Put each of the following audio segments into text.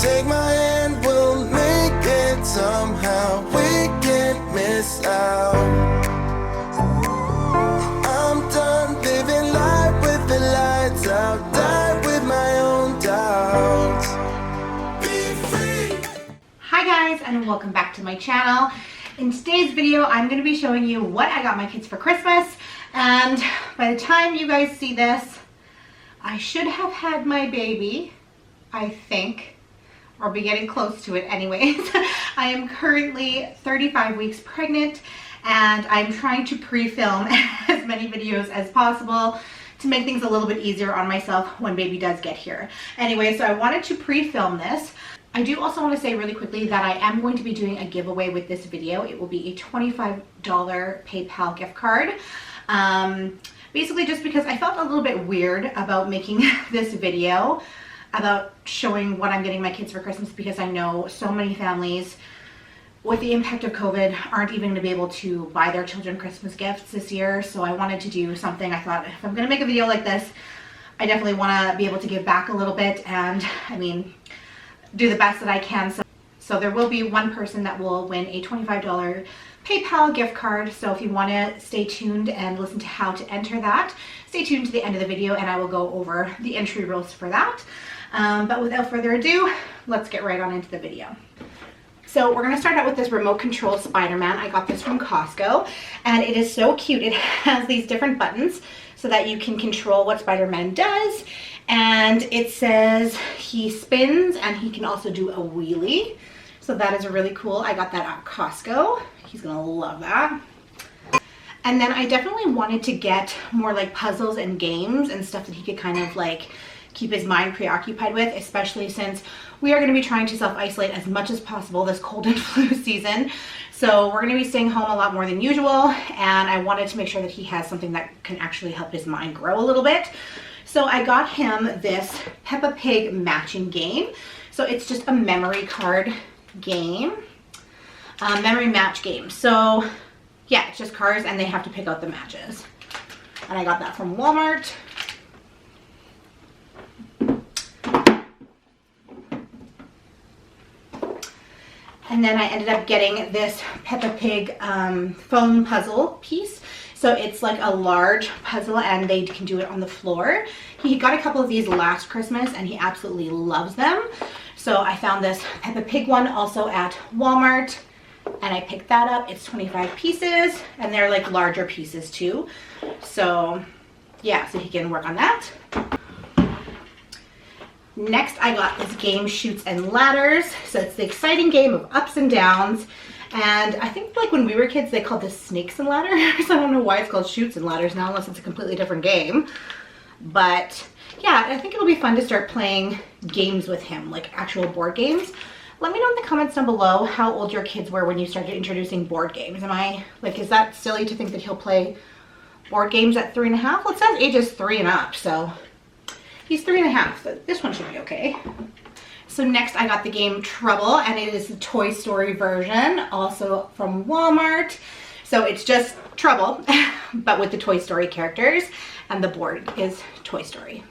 Take my hand, we'll make it somehow. We can't miss out. I'm done living life with the lights out. Die with my own doubts. Be free. Hi guys, and welcome back to my channel. In today's video, I'm going to be showing you what I got my kids for Christmas. And by the time you guys see this, I should have had my baby, I think, or be getting close to it anyways. I am currently 35 weeks pregnant, and I'm trying to pre-film as many videos as possible to make things a little bit easier on myself when baby does get here. Anyway, so I wanted to pre-film this. I do also want to say really quickly that I am going to be doing a giveaway with this video. It will be a $25 PayPal gift card. Basically just because I felt a little bit weird about making this video about showing what I'm getting my kids for Christmas, because I know so many families with the impact of COVID aren't even going to be able to buy their children Christmas gifts this year. So I wanted to do something. I thought, if I'm going to make a video like this, I definitely want to be able to give back a little bit, and I mean, do the best that I can. So there will be one person that will win a $25 PayPal gift card. So if you want to stay tuned and listen to how to enter that, stay tuned to the end of the video and I will go over the entry rules for that. But without further ado, let's get right on into the video. So we're going to start out with this remote control Spiderman. I got this from Costco, and it is so cute. It has these different buttons so that you can control what Spiderman does. And it says he spins and he can also do a wheelie. So that is really cool. I got that at Costco. He's gonna love that. And then I definitely wanted to get more like puzzles and games and stuff that he could kind of like keep his mind preoccupied with, especially since we are going to be trying to self-isolate as much as possible this cold and flu season. So we're going to be staying home a lot more than usual, and I wanted to make sure that he has something that can actually help his mind grow a little bit. So I got him this Peppa Pig matching game. So it's just a memory card game, memory match game. So yeah, it's just cards and they have to pick out the matches. And I got that from Walmart. And then I ended up getting this Peppa Pig foam puzzle piece. So it's like a large puzzle and they can do it on the floor. He got a couple of these last Christmas and he absolutely loves them. So I found this Peppa Pig one also at Walmart and I picked that up. It's 25 pieces and they're like larger pieces too. So yeah, so he can work on that. Next, I got this game, Chutes and Ladders. So it's the exciting game of ups and downs. And I think like when we were kids, they called this Snakes and Ladders. I don't know why it's called Chutes and Ladders now, unless it's a completely different game. But yeah, I think it'll be fun to start playing games with him, like actual board games. Let me know in the comments down below how old your kids were when you started introducing board games. Am I, like, is that silly to think that he'll play board games at 3 1/2? Well, it says ages 3 and up, so he's 3 1/2, so this one should be okay. So next I got the game Trouble, and it is the Toy Story version, also from Walmart. So it's just Trouble, but with the Toy Story characters, and the board is Toy Story.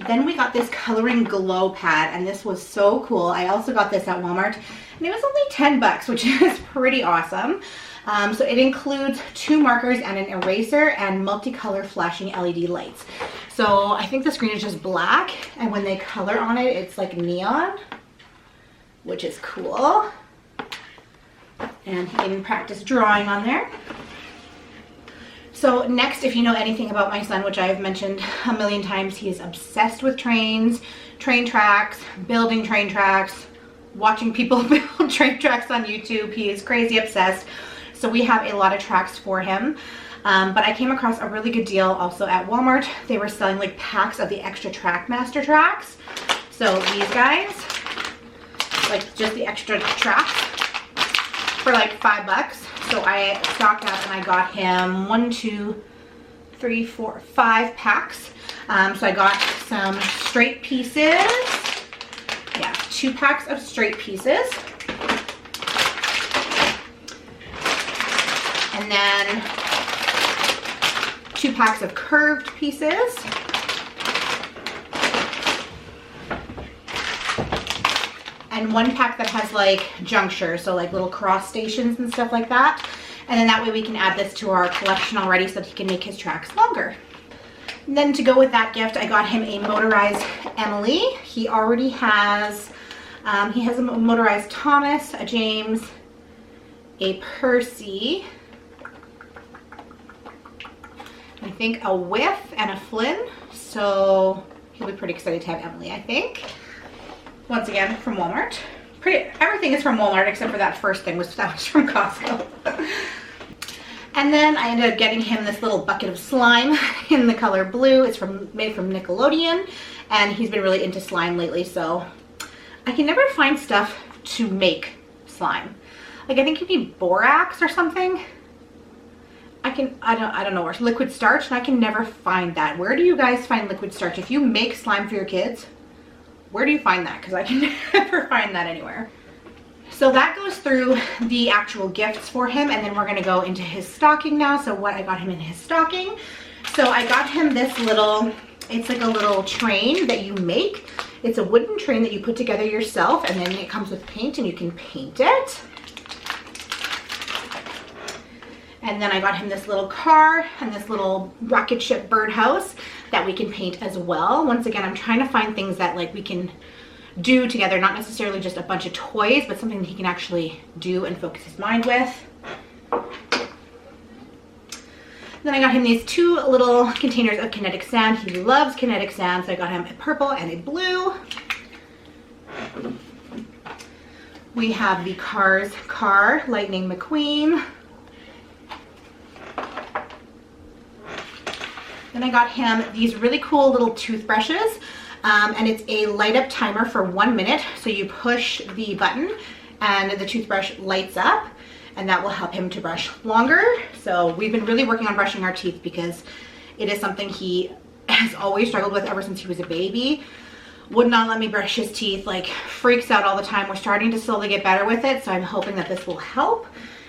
Then we got this coloring glow pad, and this was so cool. I also got this at Walmart, and it was only 10 bucks, which is pretty awesome. So it includes 2 markers and an eraser and multicolor flashing LED lights. So I think the screen is just black, and when they color on it, it's like neon, which is cool. And he can practice drawing on there. So next, if you know anything about my son, which I have mentioned a million times, he is obsessed with trains, train tracks, building train tracks, watching people build train tracks on YouTube. He is crazy obsessed. So we have a lot of tracks for him. But I came across a really good deal also at Walmart. They were selling like packs of the extra Trackmaster tracks. So these guys, like just the extra tracks for like 5 bucks. So I stocked up and I got him 1, 2, 3, 4, 5 packs. So I got some straight pieces. Yeah, 2 packs of straight pieces. And then 2 packs of curved pieces. and one pack that has like junctures, so like little cross stations and stuff like that. And then that way we can add this to our collection already so that he can make his tracks longer. And then to go with that gift, I got him a motorized Emily. He already has, he has a motorized Thomas, a James, a Percy, I think a Whiff, and a Flynn. So he'll be pretty excited to have Emily, I think. Once again, from Walmart. Everything is from Walmart except for that first thing, that was from Costco. And then I ended up getting him this little bucket of slime in the color blue. It's made from Nickelodeon, and he's been really into slime lately, so I can never find stuff to make slime. Like, I think you need borax or something. I don't know, or liquid starch, and I can never find that. Where do you guys find liquid starch? If you make slime for your kids, where do you find that? Because I can never find that anywhere. So that goes through the actual gifts for him, and then we're gonna go into his stocking now. So what I got him in his stocking. So I got him this little, it's like a little train that you make. It's a wooden train that you put together yourself, and then it comes with paint and you can paint it. And then I got him this little car and this little rocket ship birdhouse that we can paint as well. Once again, I'm trying to find things that like we can do together, not necessarily just a bunch of toys, but something that he can actually do and focus his mind with. Then I got him these two little containers of kinetic sand. He loves kinetic sand, so I got him a purple and a blue. We have the Cars car, Lightning McQueen. Then I got him these really cool little toothbrushes, and it's a light up timer for 1 minute. So you push the button and the toothbrush lights up, and that will help him to brush longer. So we've been really working on brushing our teeth because it is something he has always struggled with ever since he was a baby. Would not let me brush his teeth, like freaks out all the time. We're starting to slowly get better with it, so I'm hoping that this will help.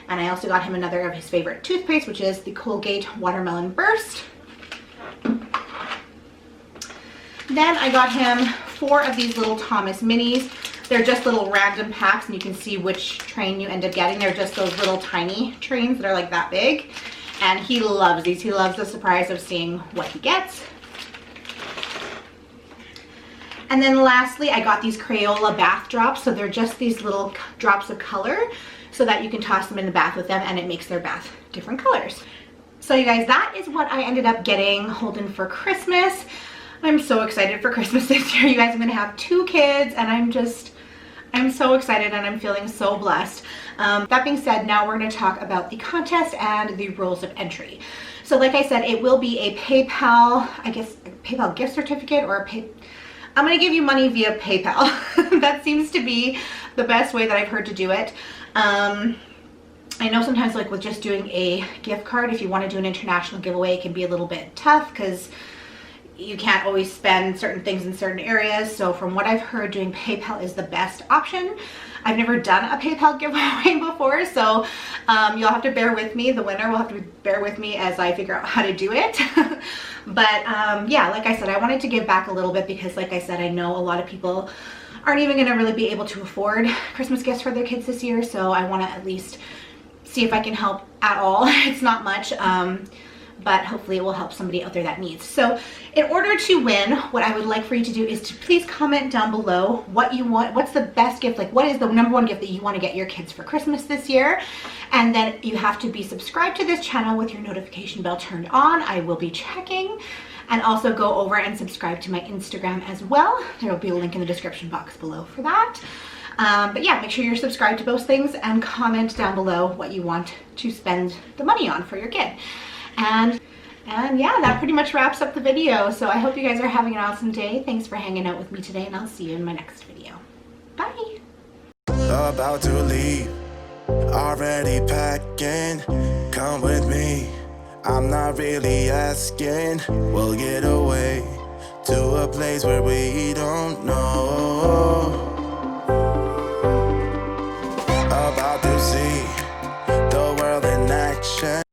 And I also got him another of his favorite toothpaste, which is the Colgate Watermelon Burst. Then I got him 4 of these little Thomas minis. They're just little random packs, and you can see which train you end up getting. They're just those little tiny trains that are like that big. And he loves these. He loves the surprise of seeing what he gets. And then lastly, I got these Crayola bath drops. So they're just these little drops of color so that you can toss them in the bath with them, and it makes their bath different colors. So you guys, that is what I ended up getting Holden for Christmas. I'm so excited for Christmas this year. You guys, I'm gonna have 2 kids, and I'm so excited, and I'm feeling so blessed. That being said, now we're gonna talk about the contest and the rules of entry. So like I said, it will be a PayPal, I guess, PayPal gift certificate, or I'm gonna give you money via PayPal. That seems to be the best way that I've heard to do it. I know sometimes like with just doing a gift card, if you want to do an international giveaway, it can be a little bit tough because you can't always spend certain things in certain areas. So from what I've heard, doing PayPal is the best option. I've never done a PayPal giveaway before, so you'll have to bear with me. The winner will have to bear with me as I figure out how to do it. But yeah, like I said, I wanted to give back a little bit because like I said, I know a lot of people aren't even gonna really be able to afford Christmas gifts for their kids this year. So I wanna at least see if I can help at all. It's not much, but hopefully it will help somebody out there that needs. So in order to win, what I would like for you to do is to please comment down below what you want, what's the best gift, like what is the #1 gift that you want to get your kids for Christmas this year. And then you have to be subscribed to this channel with your notification bell turned on. I will be checking. And also go over and subscribe to my Instagram as well. There will be a link in the description box below for that. But yeah, make sure you're subscribed to those things and comment down below what you want to spend the money on for your kid. And yeah, that pretty much wraps up the video. So I hope you guys are having an awesome day. Thanks for hanging out with me today, and I'll see you in my next video. Bye. About to leave, already packing. Come with me, I'm not really asking. We'll get away to a place where we don't know. About to see the world in action.